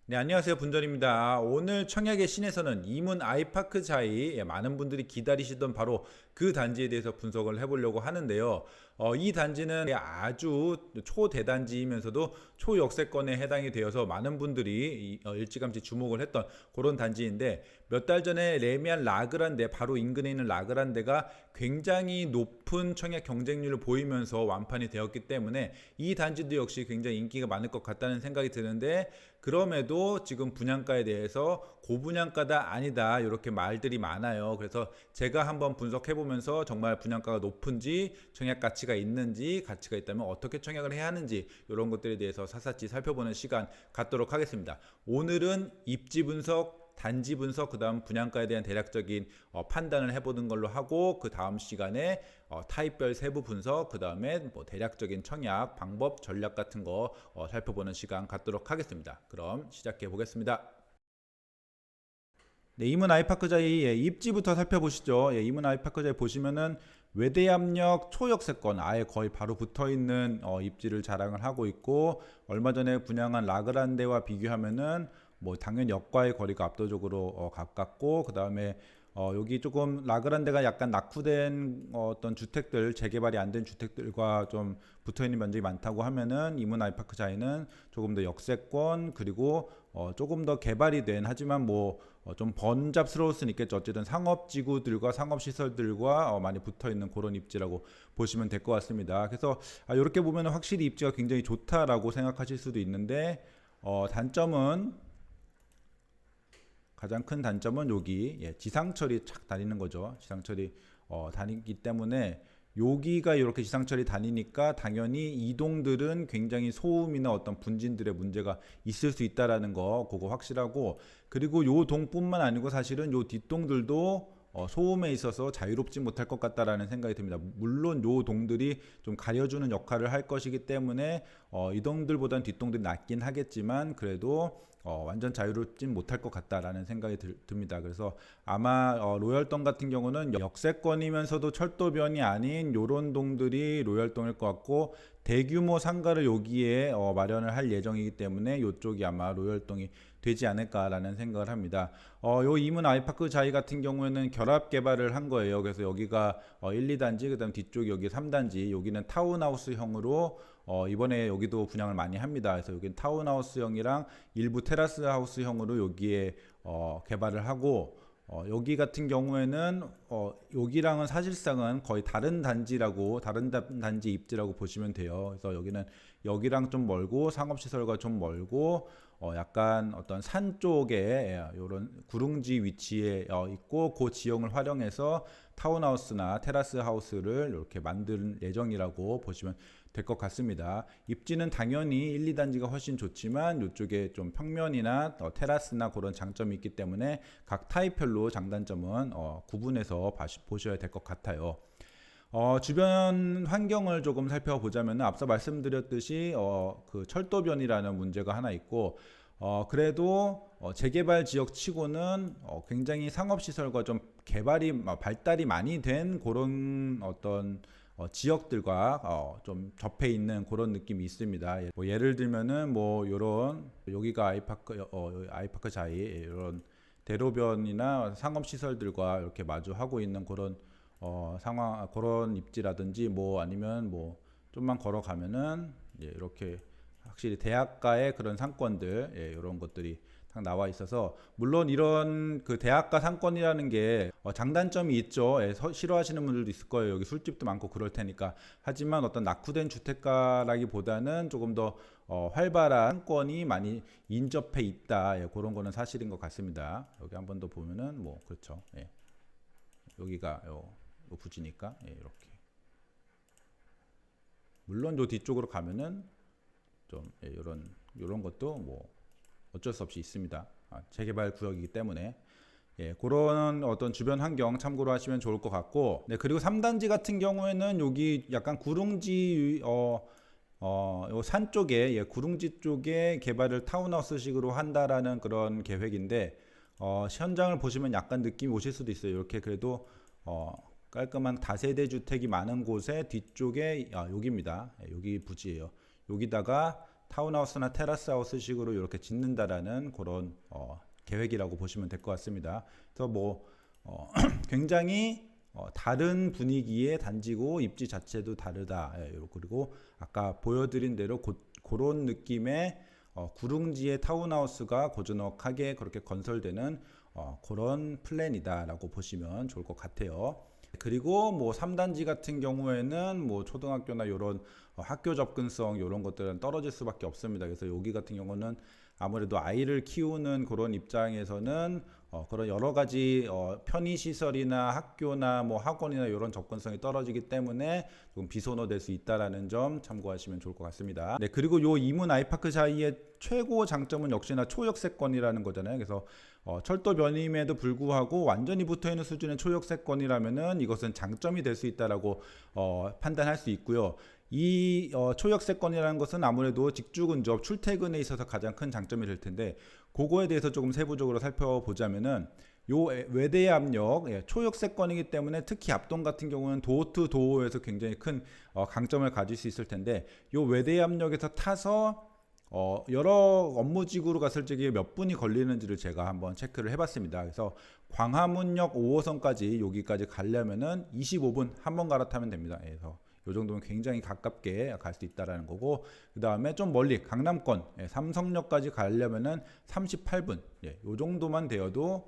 네, 안녕하세요. 분전입니다. 오늘 청약의 신에서는 이문 아이파크 자이 많은 분들이 기다리시던 바로 그 단지에 대해서 분석을 해보려고 하는데요. 이 단지는 아주 초대단지이면서도 초역세권에 해당이 되어서 많은 분들이 일찌감치 주목을 했던 그런 단지인데 몇 달 전에 레미안 라그란데 바로 인근에 있는 라그란데가 굉장히 높은 청약 경쟁률을 보이면서 완판이 되었기 때문에 이 단지도 역시 굉장히 인기가 많을 것 같다는 생각이 드는데 그럼에도 지금 분양가에 대해서 고분양가다 아니다 이렇게 말들이 많아요. 그래서 제가 한번 분석해 보면서 정말 분양가가 높은지 청약 가치가 있는지 가치가 있다면 어떻게 청약을 해야 하는지 이런 것들에 대해서 샅샅이 살펴보는 시간 갖도록 하겠습니다. 오늘은 입지 분석 단지 분석 그 다음 분양가에 대한 대략적인 판단을 해보는 걸로 하고 그 다음 시간에 타입별 세부 분석 그 다음에 뭐 대략적인 청약 방법 전략 같은 거 살펴보는 시간 갖도록 하겠습니다. 그럼 시작해 보겠습니다. 네, 이문 아이파크자의 입지부터 살펴보시죠. 이문 아이파크자에 보시면은 외대압력 초역세권 아예 거의 바로 붙어 있는 입지를 자랑을 하고 있고 얼마 전에 분양한 라그란데와 비교하면은 뭐 당연 역과의 거리가 압도적으로 가깝고 그 다음에 여기 조금 라그란데가 약간 낙후된 어떤 주택들 재개발이 안 된 주택들과 좀 붙어있는 면적이 많다고 하면은 이문 아이파크 자이는 조금 더 역세권 그리고 조금 더 개발이 된 하지만 뭐 좀 번잡스러울 수는 있겠죠. 어쨌든 상업지구들과 상업시설들과 많이 붙어있는 그런 입지라고 보시면 될 것 같습니다. 그래서 이렇게 보면 확실히 입지가 굉장히 좋다라고 생각하실 수도 있는데 단점은 가장 큰 단점은 여기 지상철이 착 다니는 거죠. 지상철이 다니기 때문에 여기가 이렇게 지상철이 다니니까 당연히 이동들은 굉장히 소음이나 어떤 분진들의 문제가 있을 수 있다라는 거 그거 확실하고 그리고 요 동뿐만 아니고 사실은 요 뒷동들도 소음에 있어서 자유롭지 못할 것 같다라는 생각이 듭니다. 물론 요 동들이 좀 가려주는 역할을 할 것이기 때문에 이 동들보다는 뒷동들이 낫긴 하겠지만 그래도 완전 자유롭진 못할 것 같다라는 생각이 듭니다. 그래서 아마 로열동 같은 경우는 역세권이면서도 철도변이 아닌 요런 동들이 로열동일 것 같고 대규모 상가를 여기에 마련을 할 예정이기 때문에 이쪽이 아마 로열동이 되지 않을까라는 생각을 합니다. 요 이문 아이파크 자이 같은 경우에는 결합 개발을 한 거예요. 그래서 여기가 1, 2단지, 그다음 뒤쪽 여기 3단지, 여기는 타운하우스형으로 이번에 여기도 분양을 많이 합니다. 그래서 여기는 타운하우스형이랑 일부 테라스 하우스형으로 여기에 개발을 하고 여기 같은 경우에는 여기랑은 사실상은 거의 다른 단지라고 다른 단지 입지라고 보시면 돼요. 그래서 여기는 여기랑 좀 멀고 상업시설과 좀 멀고 약간 어떤 산 쪽에 이런 구릉지 위치에 있고 그 지형을 활용해서 타운하우스나 테라스 하우스를 이렇게 만들 예정이라고 보시면 될 것 같습니다. 입지는 당연히 1, 2단지가 훨씬 좋지만 이쪽에 좀 평면이나 테라스나 그런 장점이 있기 때문에 각 타입별로 장단점은 구분해서 보셔야 될 것 같아요. 주변 환경을 조금 살펴보자면 앞서 말씀드렸듯이 그 철도변이라는 문제가 하나 있고 그래도 재개발 지역 치고는 굉장히 상업시설과 좀 개발이 발달이 많이 된 그런 어떤 지역들과 좀 접해 있는 그런 느낌이 있습니다. 뭐 예를 들면은 뭐 요런 여기가 아이파크 자이 이런 대로변이나 상업시설들과 이렇게 마주하고 있는 그런 상황 그런 입지라든지 뭐 아니면 뭐 좀만 걸어가면은 이렇게 확실히 대학가의 그런 상권들 이런 것들이 딱 나와 있어서 물론 이런 그 대학가 상권이라는 게 장단점이 있죠. 싫어하시는 분들도 있을 거예요. 여기 술집도 많고 그럴 테니까. 하지만 어떤 낙후된 주택가라기보다는 조금 더 활발한 상권이 많이 인접해 있다. 그런 거는 사실인 것 같습니다. 여기 한 번 더 보면은 뭐 그렇죠. 여기가 요 부지니까 이렇게 물론 요 뒤쪽으로 가면은 좀 이런 것도 뭐 어쩔 수 없이 있습니다. 재개발 구역이기 때문에 그런 어떤 주변 환경 참고로 하시면 좋을 것 같고 그리고 3단지 같은 경우에는 여기 약간 구릉지 산 쪽에 구릉지 쪽에 개발을 타운하우스식으로 한다라는 그런 계획인데 현장을 보시면 약간 느낌이 오실 수도 있어요. 이렇게 그래도 깔끔한 다세대 주택이 많은 곳에 뒤쪽에 여기입니다. 여기 부지예요. 여기다가 타운하우스나 테라스하우스식으로 이렇게 짓는다라는 그런 계획이라고 보시면 될 것 같습니다. 그래서 뭐 굉장히 다른 분위기의 단지고 입지 자체도 다르다. 그리고 아까 보여드린 대로 그런 느낌의 구릉지의 타운하우스가 고즈넉하게 그렇게 건설되는 그런 플랜이다라고 보시면 좋을 것 같아요. 그리고 뭐 3단지 같은 경우에는 뭐 초등학교나 이런 학교 접근성 이런 것들은 떨어질 수밖에 없습니다. 그래서 여기 같은 경우는 아무래도 아이를 키우는 그런 입장에서는 그런 여러 가지 편의 시설이나 학교나 뭐 학원이나 이런 접근성이 떨어지기 때문에 조금 비선호될 수 있다라는 점 참고하시면 좋을 것 같습니다. 네, 그리고 요 이문 아이파크 사이의 최고 장점은 역시나 초역세권이라는 거잖아요. 그래서 철도 면임에도 불구하고 완전히 붙어 있는 수준의 초역세권이라면은 이것은 장점이 될 수 있다라고 판단할 수 있고요. 이 초역세권이라는 것은 아무래도 직주근접 출퇴근에 있어서 가장 큰 장점이 될 텐데 그거에 대해서 조금 세부적으로 살펴보자면은 요 외대의 압력 초역세권이기 때문에 특히 압동 같은 경우는 도어 투 도어에서 굉장히 큰 강점을 가질 수 있을 텐데 요 외대의 압력에서 타서 여러 업무지구로 갔을 적에 몇 분이 걸리는지를 제가 한번 체크를 해봤습니다. 그래서 광화문역 5호선까지 여기까지 가려면은 25분 한 번 갈아타면 됩니다. 그래서 이 정도면 굉장히 가깝게 갈 수 있다라는 거고, 그 다음에 좀 멀리 강남권 삼성역까지 가려면은 38분, 이 정도만 되어도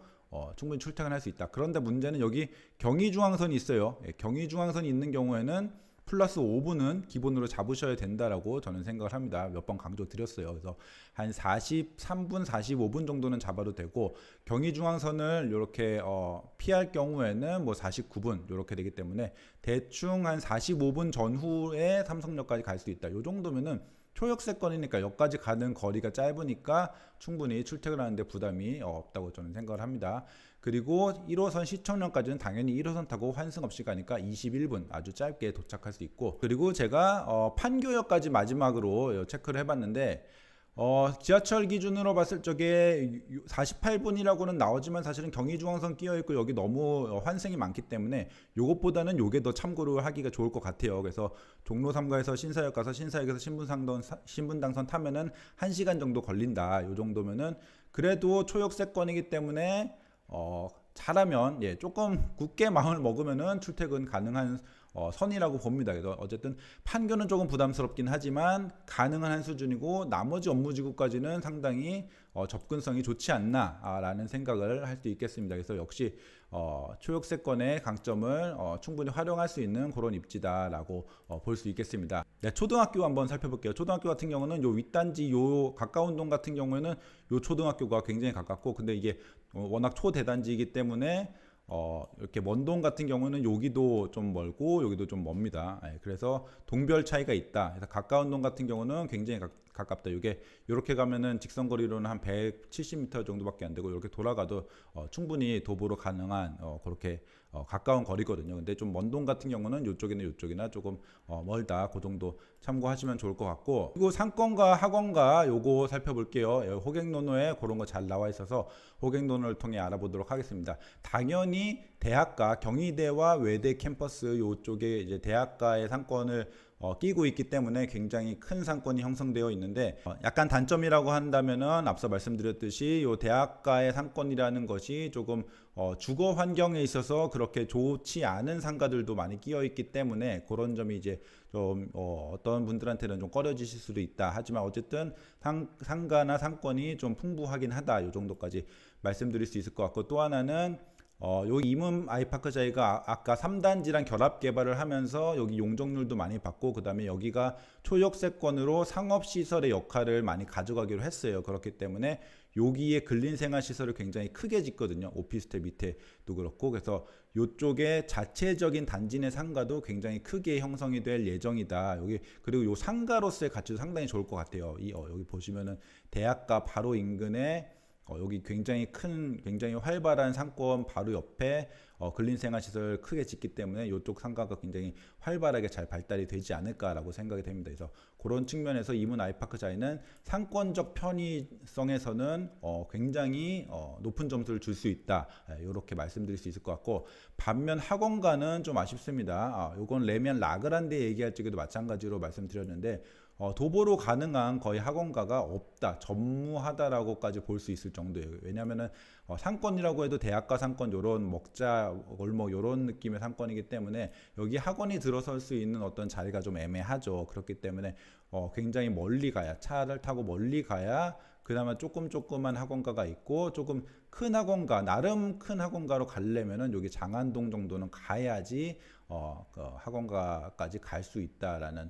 충분히 출퇴근할 수 있다. 그런데 문제는 여기 경의중앙선이 있어요. 경의중앙선이 있는 경우에는 플러스 5분은 기본으로 잡으셔야 된다라고 저는 생각을 합니다. 몇 번 강조 드렸어요. 그래서 한 43분, 45분 정도는 잡아도 되고 경의중앙선을 이렇게 피할 경우에는 뭐 49분 이렇게 되기 때문에 대충 한 45분 전후에 삼성역까지 갈 수 있다. 이 정도면은 초역세권이니까 역까지 가는 거리가 짧으니까 충분히 출퇴근하는데 부담이 없다고 저는 생각을 합니다. 그리고 1호선 시청역까지는 당연히 1호선 타고 환승 없이 가니까 21분 아주 짧게 도착할 수 있고, 그리고 제가 판교역까지 마지막으로 체크를 해봤는데 지하철 기준으로 봤을 적에 48분이라고는 나오지만 사실은 경의중앙선 끼어있고 여기 너무 환승이 많기 때문에 요것보다는 요게 더 참고를 하기가 좋을 것 같아요. 그래서 종로 3가에서 신사역 가서 신사역에서 신분당선 타면은 1시간 정도 걸린다. 요 정도면은 그래도 초역세권이기 때문에 잘하면 조금 굳게 마음을 먹으면은 출퇴근 가능한 선이라고 봅니다. 그래서 어쨌든 판교는 조금 부담스럽긴 하지만 가능한 한 수준이고 나머지 업무지구까지는 상당히 접근성이 좋지 않나라는 생각을 할 수 있겠습니다. 그래서 역시 초역세권의 강점을 충분히 활용할 수 있는 그런 입지다라고 볼 수 있겠습니다. 네, 초등학교 한번 살펴볼게요. 초등학교 같은 경우는 요 윗단지 요 가까운 동 같은 경우에는 요 초등학교가 굉장히 가깝고, 근데 이게 워낙 초대단지이기 때문에 이렇게 먼동 같은 경우는 여기도 좀 멀고 여기도 좀 멉니다. 그래서 동별 차이가 있다. 그래서 가까운 동 같은 경우는 굉장히 가깝다. 이게 이렇게 가면은 직선거리로는 한 170m 정도밖에 안 되고 이렇게 돌아가도 충분히 도보로 가능한 그렇게 가까운 거리거든요. 근데 좀 먼 동 같은 경우는 이쪽이나 조금 멀다. 그 정도 참고하시면 좋을 것 같고, 그리고 상권과 학원과 요거 살펴볼게요. 호갱노노에 그런 거 잘 나와 있어서 호갱노노를 통해 알아보도록 하겠습니다. 당연히 대학가 경희대와 외대 캠퍼스 요쪽에 이제 대학가의 상권을 끼고 있기 때문에 굉장히 큰 상권이 형성되어 있는데 약간 단점이라고 한다면은 앞서 말씀드렸듯이 요 대학가의 상권이라는 것이 조금 주거 환경에 있어서 그렇게 좋지 않은 상가들도 많이 끼어 있기 때문에 그런 점이 이제 좀 어떤 분들한테는 좀 꺼려지실 수도 있다. 하지만 어쨌든 상가나 상권이 좀 풍부하긴 하다. 요 정도까지 말씀드릴 수 있을 것 같고, 또 하나는 여기 이문 아이파크 자이가 아까 3단지랑 결합 개발을 하면서 여기 용적률도 많이 받고, 그 다음에 여기가 초역세권으로 상업시설의 역할을 많이 가져가기로 했어요. 그렇기 때문에 여기에 근린생활시설을 굉장히 크게 짓거든요. 오피스텔 밑에도 그렇고. 그래서 이쪽에 자체적인 단지 내 상가도 굉장히 크게 형성이 될 예정이다. 여기 그리고 요 상가로서의 가치도 상당히 좋을 것 같아요. 여기 보시면은 대학가 바로 인근에 여기 굉장히 활발한 상권 바로 옆에 근린생활시설 크게 짓기 때문에 이쪽 상가가 굉장히 활발하게 잘 발달이 되지 않을까라고 생각이 됩니다. 그래서 그런 측면에서 이문 아이파크 자이는 상권적 편의성에서는 굉장히 높은 점수를 줄 수 있다. 이렇게 말씀드릴 수 있을 것 같고, 반면 학원가는 좀 아쉽습니다. 이건 레미안 라그란데 얘기할 적에도 마찬가지로 말씀드렸는데 도보로 가능한 거의 학원가가 없다, 전무하다라고까지 볼 수 있을 정도예요. 왜냐하면은 상권이라고 해도 대학가 상권 요런 먹자 골목 요런 느낌의 상권이기 때문에 여기 학원이 들어설 수 있는 어떤 자리가 좀 애매하죠. 그렇기 때문에 굉장히 멀리 가야, 차를 타고 멀리 가야 그나마 조금만 학원가가 있고, 조금 큰 학원가, 나름 큰 학원가로 가려면은 여기 장안동 정도는 가야지 그 학원가까지 갈 수 있다라는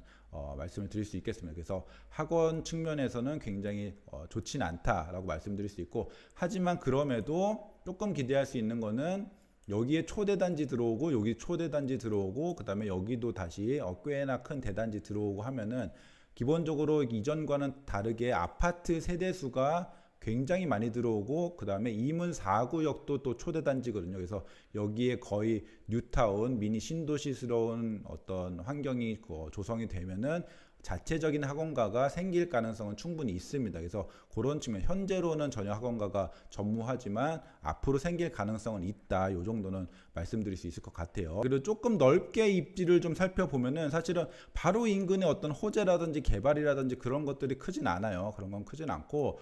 말씀을 드릴 수 있겠습니다. 그래서 학원 측면에서는 굉장히 좋진 않다라고 말씀드릴 수 있고, 하지만 그럼에도 조금 기대할 수 있는 거는 여기에 초대단지 들어오고, 여기 초대단지 들어오고, 그 다음에 여기도 다시 꽤나 큰 대단지 들어오고 하면은 기본적으로 이전과는 다르게 아파트 세대수가 굉장히 많이 들어오고, 그 다음에 이문 4구역도 또 초대단지거든요. 그래서 여기에 거의 뉴타운, 미니 신도시스러운 어떤 환경이 조성이 되면은 자체적인 학원가가 생길 가능성은 충분히 있습니다. 그래서 그런 측면, 현재로는 전혀 학원가가 전무하지만 앞으로 생길 가능성은 있다. 요 정도는 말씀드릴 수 있을 것 같아요. 그리고 조금 넓게 입지를 좀 살펴보면은 사실은 바로 인근에 어떤 호재라든지 개발이라든지 그런 것들이 크진 않아요. 그런 건 크진 않고,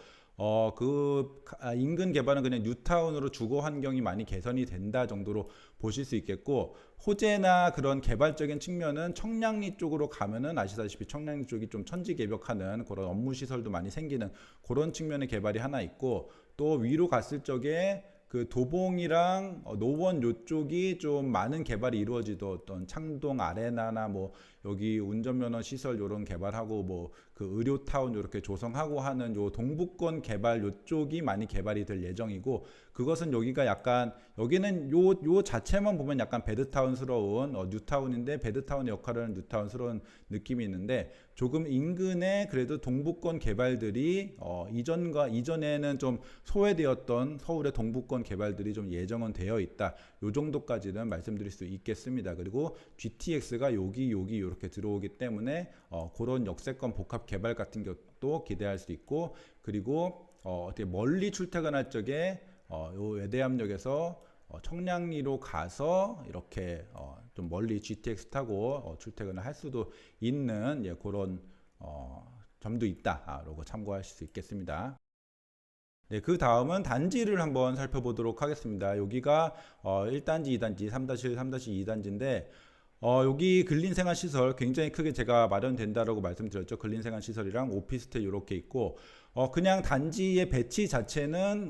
인근 개발은 그냥 뉴타운으로 주거 환경이 많이 개선이 된다 정도로 보실 수 있겠고, 호재나 그런 개발적인 측면은 청량리 쪽으로 가면은 아시다시피 청량리 쪽이 좀 천지개벽하는 그런 업무 시설도 많이 생기는 그런 측면의 개발이 하나 있고, 또 위로 갔을 적에 그 도봉이랑 노원 요쪽이 좀 많은 개발이 이루어지던 창동 아레나나 뭐 여기 운전면허 시설 요런 개발하고 뭐 그 의료타운 이렇게 조성하고 하는 요 동부권 개발 요쪽이 많이 개발이 될 예정이고, 그것은 여기가 약간 여기는 요 자체만 보면 약간 베드타운스러운 뉴타운인데 베드타운의 역할을 하는 뉴타운스러운 느낌이 있는데, 조금 인근에 그래도 동부권 개발들이 이전에는 좀 소외되었던 서울의 동부권 개발들이 좀 예정은 되어 있다. 요 정도까지는 말씀드릴 수 있겠습니다. 그리고 GTX가 여기 이렇게 들어오기 때문에 그런 역세권 복합 개발 같은 것도 기대할 수 있고, 그리고 어떻게 멀리 출퇴근할 적에 요 외대암역에서 청량리로 가서 이렇게 좀 멀리 GTX 타고 출퇴근을 할 수도 있는 그런 점도 있다라고 참고하실 수 있겠습니다. 네, 그 다음은 단지를 한번 살펴보도록 하겠습니다. 여기가 1단지, 2단지, 3-1, 3-2단지인데 여기 근린생활시설 굉장히 크게 제가 마련된다라고 말씀드렸죠. 근린생활시설이랑 오피스텔 이렇게 있고, 그냥 단지의 배치 자체는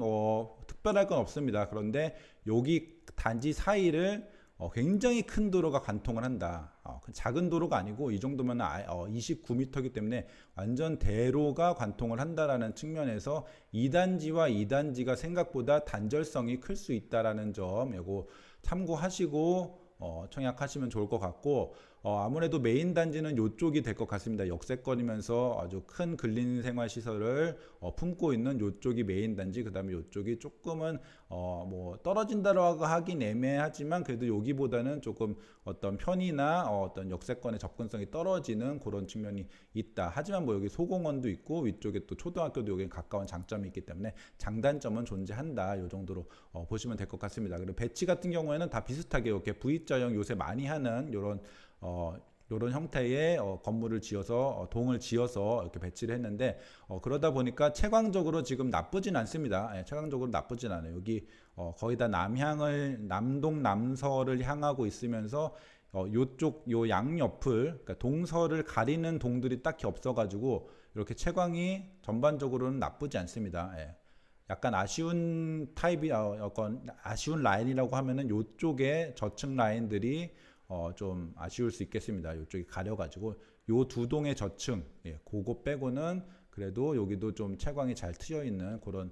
특별할 건 없습니다. 그런데 여기 단지 사이를 굉장히 큰 도로가 관통을 한다. 작은 도로가 아니고 이 정도면 29m이기 때문에 완전 대로가 관통을 한다라는 측면에서 2단지와 2단지가 생각보다 단절성이 클 수 있다라는 점 이거 참고하시고 청약하시면 좋을 것 같고, 아무래도 메인 단지는 이쪽이 될 것 같습니다. 역세권이면서 아주 큰 근린생활 시설을 품고 있는 이쪽이 메인 단지, 그 다음에 이쪽이 조금은 뭐 떨어진다라고 하긴 애매하지만 그래도 여기보다는 조금 어떤 편의나 어떤 역세권의 접근성이 떨어지는 그런 측면이 있다. 하지만 뭐 여기 소공원도 있고 위쪽에 또 초등학교도 여기 가까운 장점이 있기 때문에 장단점은 존재한다. 이 정도로 보시면 될 것 같습니다. 그리고 배치 같은 경우에는 다 비슷하게 이렇게 V자형 요새 많이 하는 이런 형태의 건물을 지어서 동을 지어서 이렇게 배치를 했는데, 그러다 보니까 채광적으로 지금 나쁘진 않습니다. 채광적으로 나쁘진 않아요. 여기 거의 다 남동 남서를 향하고 있으면서 요쪽 요 양옆을, 그러니까 동서를 가리는 동들이 딱히 없어가지고 이렇게 채광이 전반적으로는 나쁘지 않습니다. 약간 아쉬운 타입이 약간 아쉬운 라인이라고 하면은 요쪽에 저층 라인들이 좀 아쉬울 수 있겠습니다. 이쪽이 가려가지고 요 두 동의 저층, 그거 빼고는 그래도 여기도 좀 채광이 잘 트여 있는 그런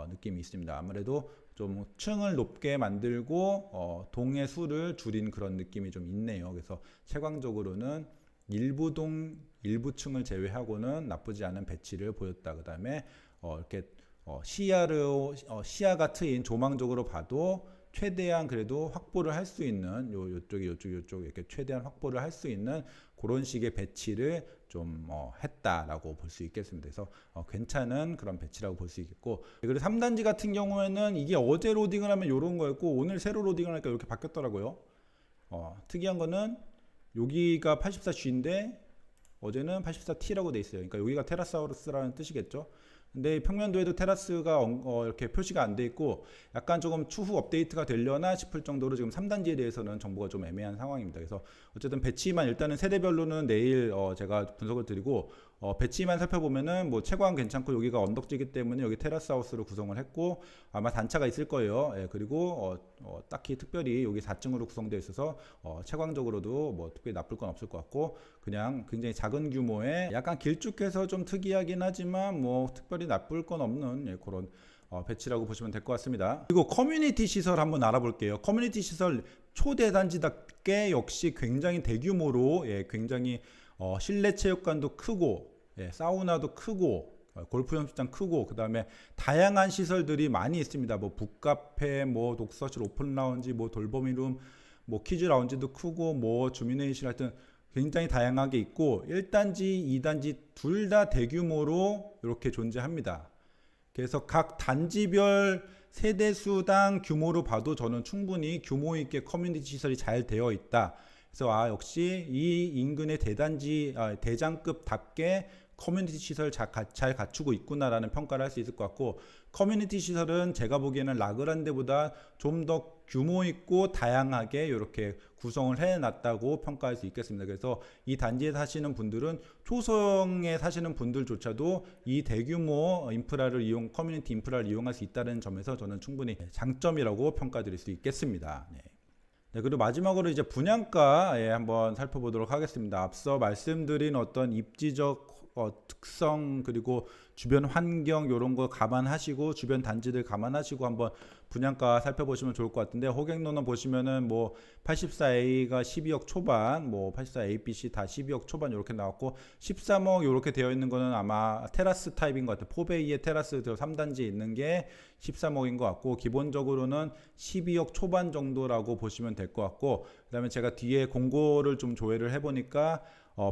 느낌이 있습니다. 아무래도 좀 층을 높게 만들고 동의 수를 줄인 그런 느낌이 좀 있네요. 그래서 채광적으로는 일부 동 일부 층을 제외하고는 나쁘지 않은 배치를 보였다. 그 다음에 이렇게 시야가 트인 조망적으로 봐도 최대한 그래도 확보를 할 수 있는 요쪽 이렇게 최대한 확보를 할 수 있는 그런 식의 배치를 좀 했다라고 볼 수 있겠습니다. 그래서 괜찮은 그런 배치라고 볼 수 있겠고, 그리고 3단지 같은 경우에는 이게 어제 로딩을 하면 이런 거였고 오늘 새로 로딩을 하니까 이렇게 바뀌었더라고요. 특이한 거는 여기가 84G인데 어제는 84T라고 돼 있어요. 그러니까 여기가 테라사우루스라는 뜻이겠죠. 근데 평면도에도 테라스가 이렇게 표시가 안 돼 있고 약간 조금 추후 업데이트가 되려나 싶을 정도로 지금 3단지에 대해서는 정보가 좀 애매한 상황입니다. 그래서 어쨌든 배치만 일단은 세대별로는 내일 제가 분석을 드리고 배치만 살펴보면은 뭐 채광 괜찮고 여기가 언덕지기 때문에 여기 테라스 하우스로 구성을 했고 아마 단차가 있을 거예요. 예, 그리고 딱히 특별히 여기 4층으로 구성되어 있어서 채광적으로도 뭐 특별히 나쁠 건 없을 것 같고 그냥 굉장히 작은 규모의 약간 길쭉해서 좀 특이하긴 하지만 뭐 특별히 나쁠 건 없는 그런 배치라고 보시면 될 것 같습니다. 그리고 커뮤니티 시설 한번 알아볼게요. 커뮤니티 시설 초대단지답게 역시 굉장히 대규모로 굉장히 실내 체육관도 크고 사우나도 크고 골프 연습장 크고 그 다음에 다양한 시설들이 많이 있습니다. 뭐 북카페, 뭐 독서실, 오픈 라운지, 뭐 돌보미룸, 뭐 키즈 라운지도 크고 뭐 주민회의실 하여튼 굉장히 다양하게 있고 1단지, 2단지 둘 다 대규모로 이렇게 존재합니다. 그래서 각 단지별 세대수당 규모로 봐도 저는 충분히 규모 있게 커뮤니티 시설이 잘 되어 있다. 그래서 역시 이 인근의 대단지 대장급답게 커뮤니티 시설 잘 갖추고 있구나라는 평가를 할 수 있을 것 같고 커뮤니티 시설은 제가 보기에는 라그란데보다 좀 더 규모 있고 다양하게 이렇게 구성을 해놨다고 평가할 수 있겠습니다. 그래서 이 단지에 사시는 분들은 초소형에 사시는 분들조차도 이 대규모 인프라를 커뮤니티 인프라를 이용할 수 있다는 점에서 저는 충분히 장점이라고 평가드릴 수 있겠습니다. 네, 그리고 마지막으로 이제 분양가에 한번 살펴보도록 하겠습니다. 앞서 말씀드린 어떤 입지적 특성 그리고 주변 환경 이런 거 감안하시고 주변 단지들 감안하시고 한번 분양가 살펴보시면 좋을 것 같은데 호갱노는 보시면은 뭐 84A가 12억 초반, 뭐 84A, B, C 다 12억 초반 이렇게 나왔고 13억 이렇게 되어 있는 거는 아마 테라스 타입인 것 같아요. 포베이의 테라스 3단지에 있는 게 13억인 것 같고 기본적으로는 12억 초반 정도라고 보시면 될 것 같고 그다음에 제가 뒤에 공고를 좀 조회를 해보니까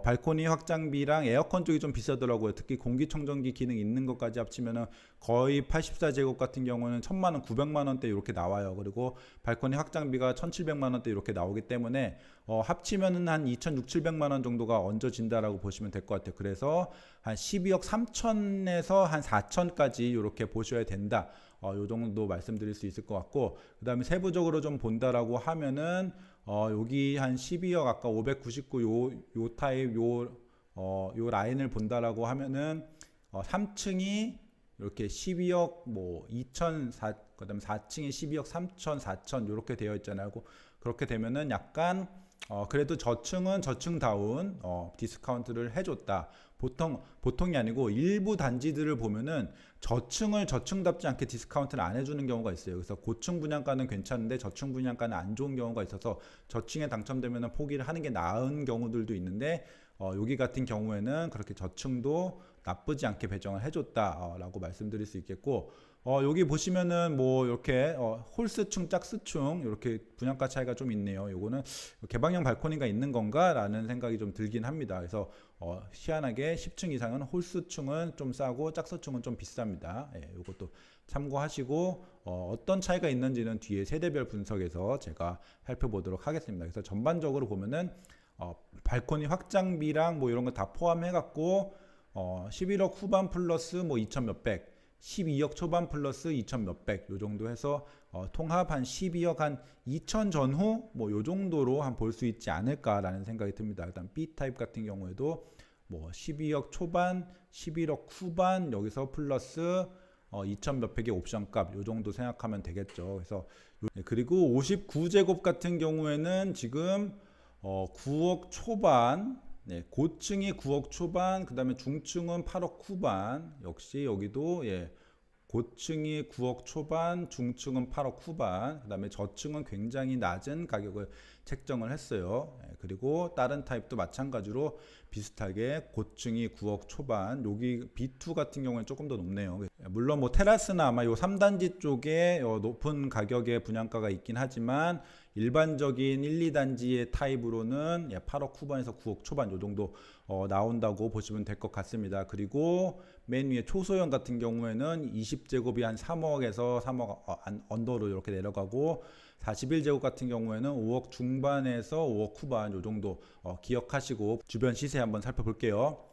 발코니 확장비랑 에어컨 쪽이 좀 비싸더라고요. 특히 공기청정기 기능 있는 것까지 합치면은 거의 84제곱 같은 경우는 1000만원, 900만원대 이렇게 나와요. 그리고 발코니 확장비가 1700만원대 이렇게 나오기 때문에 합치면은 한 2600~700만원 정도가 얹어진다라고 보시면 될 것 같아요. 그래서 한 12억 3천에서 한 4천까지 이렇게 보셔야 된다. 요 정도 말씀드릴 수 있을 것 같고 그 다음에 세부적으로 좀 본다라고 하면은 여기 한 12억 아까 599 요 타입 요 라인을 본다라고 하면은 3층이 이렇게 12억 뭐 2,004 그다음에 4층에 12억 3천 4천 이렇게 되어 있잖아요. 그렇게 되면은 약간 그래도 저층은 저층다운 디스카운트를 해줬다. 보통이 아니고 일부 단지들을 보면은 저층을 저층답지 않게 디스카운트를 안 해주는 경우가 있어요. 그래서 고층 분양가는 괜찮은데 저층 분양가는 안 좋은 경우가 있어서 저층에 당첨되면은 포기를 하는 게 나은 경우들도 있는데 여기 같은 경우에는 그렇게 저층도 나쁘지 않게 배정을 해줬다라고 말씀드릴 수 있겠고 여기 보시면은 뭐 이렇게 홀스층, 짝스층 이렇게 분양가 차이가 좀 있네요. 요거는 개방형 발코니가 있는 건가라는 생각이 좀 들긴 합니다. 그래서 희한하게 10층 이상은 홀스층은 좀 싸고 짝스층은 좀 비쌉니다. 요것도 참고하시고 어떤 차이가 있는지는 뒤에 세대별 분석에서 제가 살펴보도록 하겠습니다. 그래서 전반적으로 보면은 발코니 확장비랑 뭐 이런 거 다 포함해 갖고 11억 후반 플러스 뭐 2천 몇백 12억 초반 플러스 2천 몇백 요 정도 해서 통합 한 12억 한 2천 전후 뭐 요 정도로 한 볼 수 있지 않을까라는 생각이 듭니다. 일단 B 타입 같은 경우에도 뭐 12억 초반 11억 후반 여기서 플러스 2천 몇백의 옵션 값 요 정도 생각하면 되겠죠. 그래서 그리고 59제곱 같은 경우에는 지금 9억 초반 고층이 9억 초반 그 다음에 중층은 8억 후반 역시 여기도 고층이 9억 초반 중층은 8억 후반 그 다음에 저층은 굉장히 낮은 가격을 책정을 했어요. 그리고 다른 타입도 마찬가지로 비슷하게 고층이 9억 초반 여기 B2 같은 경우는 조금 더 높네요. 물론 뭐 테라스나 아마 요 3단지 쪽에 높은 가격의 분양가가 있긴 하지만 일반적인 1, 2단지의 타입으로는 8억 후반에서 9억 초반 요 정도 나온다고 보시면 될 것 같습니다. 그리고 맨 위에 초소형 같은 경우에는 20제곱이 한 3억에서 3억 언더로 이렇게 내려가고 41제곱 같은 경우에는 5억 중반에서 5억 후반 요 정도 기억하시고 주변 시세 자세히 한번 살펴볼게요.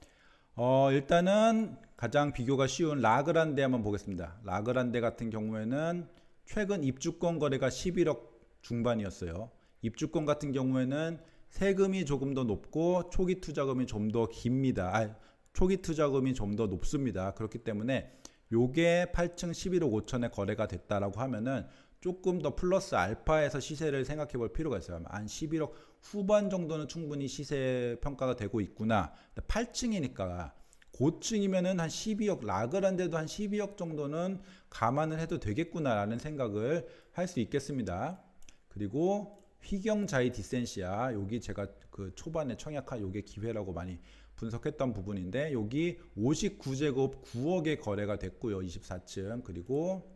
일단은 가장 비교가 쉬운 라그란데 한번 보겠습니다. 라그란데 같은 경우에는 최근 입주권 거래가 11억 중반이었어요. 입주권 같은 경우에는 세금이 조금 더 높고 초기 투자금이 좀 더 깁니다. 초기 투자금이 좀 더 높습니다. 그렇기 때문에 요게 8층 11억 5천에 거래가 됐다라고 하면은 조금 더 플러스 알파에서 시세를 생각해 볼 필요가 있어요. 한 11억 후반 정도는 충분히 시세 평가가 되고 있구나. 8층이니까 고층이면은 한 12억, 라그란데도 한 12억 정도는 감안을 해도 되겠구나라는 생각을 할 수 있겠습니다. 그리고 휘경자이 디센시아, 여기 제가 그 초반에 청약한 요게 기회라고 많이 분석했던 부분인데, 여기 59제곱 9억에 거래가 됐고요. 24층. 그리고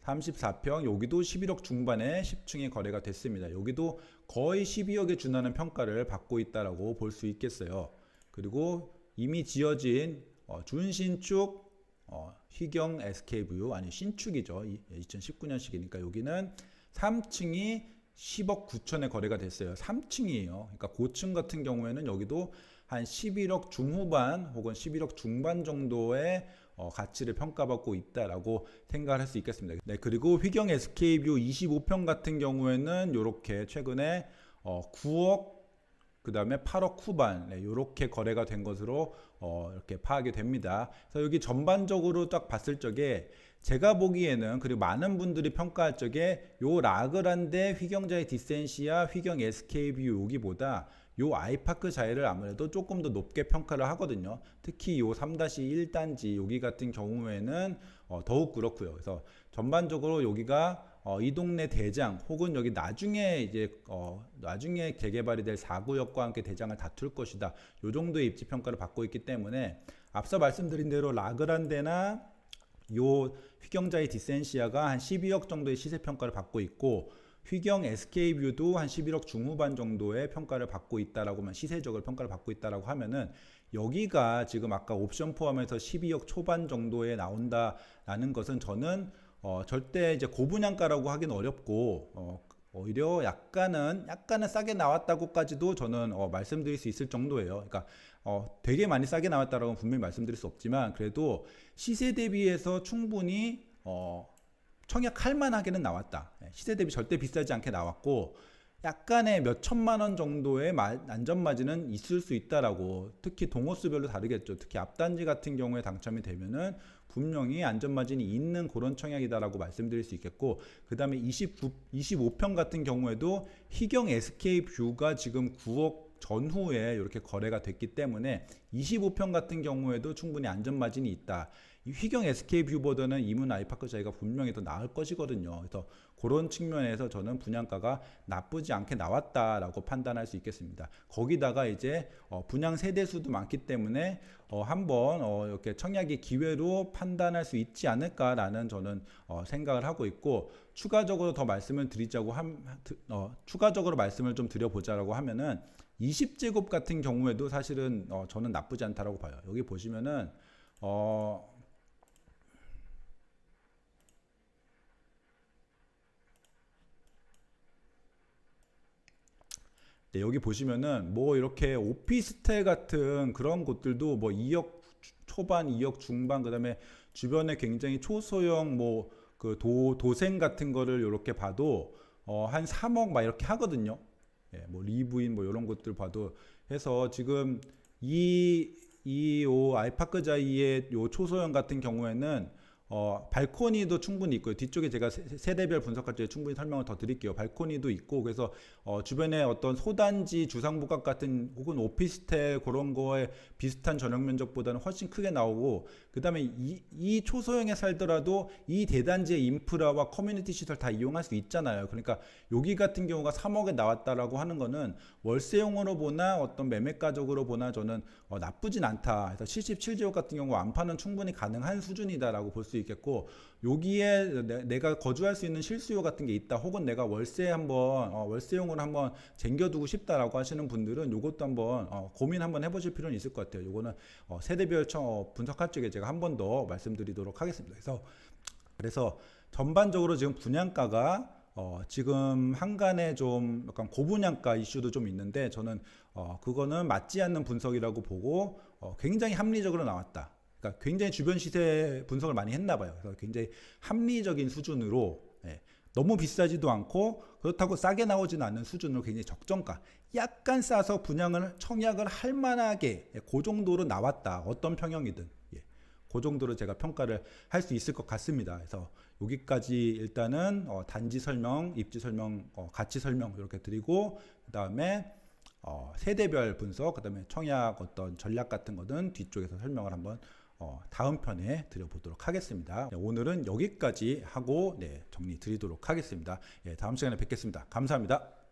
34평, 여기도 11억 중반에 10층에 거래가 됐습니다. 여기도 거의 12억에 준하는 평가를 받고 있다라고 볼 수 있겠어요. 그리고 이미 지어진 준신축 휘경 SK뷰, 아니 신축이죠. 2019년식이니까 여기는 3층이 10억 9천에 거래가 됐어요. 3층이에요. 그러니까 고층 같은 경우에는 여기도 한 11억 중후반 혹은 11억 중반 정도의 가치를 평가받고 있다라고 생각을 할 수 있겠습니다. 네, 그리고 휘경 SK뷰 25평 같은 경우에는 이렇게 최근에 9억 그 다음에 8억 후반, 네, 이렇게 거래가 된 것으로 이렇게 파악이 됩니다. 그래서 여기 전반적으로 딱 봤을 적에 제가 보기에는, 그리고 많은 분들이 평가할 적에 요 라그란데 휘경자의 디센시아 휘경 SK뷰 여기보다 요 아이파크 자이를 아무래도 조금 더 높게 평가를 하거든요. 특히 요 3-1단지 여기 같은 경우에는 더욱 그렇고요. 그래서 전반적으로 여기가 이 동네 대장 혹은 여기 나중에 이제 나중에 재개발이 될 4구역과 함께 대장을 다툴 것이다. 요 정도의 입지 평가를 받고 있기 때문에 앞서 말씀드린 대로 라그란데나 요 휘경자의 디센시아가 한 12억 정도의 시세 평가를 받고 있고, 휘경 SK뷰도 한 11억 중후반 정도의 평가를 받고 있다라고만, 시세적으로 평가를 받고 있다라고 하면은 여기가 지금 아까 옵션 포함해서 12억 초반 정도에 나온다라는 것은 저는 절대 이제 고분양가라고 하기는 어렵고 오히려 약간은 싸게 나왔다고까지도 저는 말씀드릴 수 있을 정도예요. 그러니까 되게 많이 싸게 나왔다라고 분명히 말씀드릴 수 없지만 그래도 시세 대비해서 충분히 청약할 만하게는 나왔다. 시세 대비 절대 비싸지 않게 나왔고 약간의 몇 천만 원 정도의 안전마진은 있을 수 있다라고. 특히 동호수별로 다르겠죠. 특히 앞단지 같은 경우에 당첨이 되면은 분명히 안전마진이 있는 그런 청약이다라고 말씀드릴 수 있겠고, 그 다음에 25평 같은 경우에도 휘경 SK뷰가 지금 9억 전후에 이렇게 거래가 됐기 때문에 25평 같은 경우에도 충분히 안전마진이 있다. 이 휘경 SK뷰보다는 이문 아이파크 자이가 분명히 더 나을 것이거든요. 그래서 그런 측면에서 저는 분양가가 나쁘지 않게 나왔다라고 판단할 수 있겠습니다. 거기다가 이제 분양 세대수도 많기 때문에 한번 이렇게 청약의 기회로 판단할 수 있지 않을까라는 저는 생각을 하고 있고, 추가적으로 더 말씀을 드리자고 추가적으로 말씀을 좀 드려보자라고 하면은 20제곱 같은 경우에도 사실은 저는 나쁘지 않다라고 봐요. 여기 보시면은 네, 여기 보시면은 뭐 이렇게 오피스텔 같은 그런 곳들도 뭐 2억 초반, 2억 중반, 그다음에 주변에 굉장히 초소형 뭐 그 도생 같은 거를 이렇게 봐도 한 3억 막 이렇게 하거든요. 예, 뭐 리브인 뭐 이런 것들 봐도 해서 지금 요 아이파크 자이의 요 초소형 같은 경우에는 발코니도 충분히 있고요. 뒤쪽에 제가 세대별 분석할 때 충분히 설명을 더 드릴게요. 발코니도 있고, 그래서 주변에 어떤 소단지 주상복합 같은 혹은 오피스텔 그런 거에 비슷한 전용 면적보다는 훨씬 크게 나오고, 그 다음에 이 초소형에 살더라도 이 대단지의 인프라와 커뮤니티 시설 다 이용할 수 있잖아요. 그러니까 여기 같은 경우가 3억에 나왔다라고 하는 거는 월세용으로 보나 어떤 매매가적으로 보나 저는 나쁘진 않다. 그래서 77제곱 같은 경우 완파는 충분히 가능한 수준이다라고 볼 수 있겠고, 여기에 내가 거주할 수 있는 실수요 같은 게 있다, 혹은 내가 월세용으로 한번 쟁겨두고 싶다라고 하시는 분들은 이것도 한번 고민 한번 해보실 필요는 있을 것 같아요. 이거는 세대별 분석할 적에 제가 한 번 더 말씀드리도록 하겠습니다. 그래서 전반적으로 지금 분양가가 지금 한간에 좀 약간 고분양가 이슈도 좀 있는데, 저는 그거는 맞지 않는 분석이라고 보고 굉장히 합리적으로 나왔다. 그러니까 굉장히 주변 시세 분석을 많이 했나 봐요. 그래서 굉장히 합리적인 수준으로 너무 비싸지도 않고 그렇다고 싸게 나오지는 않는 수준으로 굉장히 적정가, 약간 싸서 분양을 청약을 할 만하게 그 정도로 나왔다. 어떤 평형이든 그 정도로 제가 평가를 할 수 있을 것 같습니다. 그래서 여기까지 일단은 단지 설명, 입지 설명, 가치 설명 이렇게 드리고, 그 다음에 세대별 분석, 그 다음에 청약 어떤 전략 같은 거는 뒤쪽에서 설명을 한번 다음 편에 드려보도록 하겠습니다. 오늘은 여기까지 하고 정리 드리도록 하겠습니다. 다음 시간에 뵙겠습니다. 감사합니다.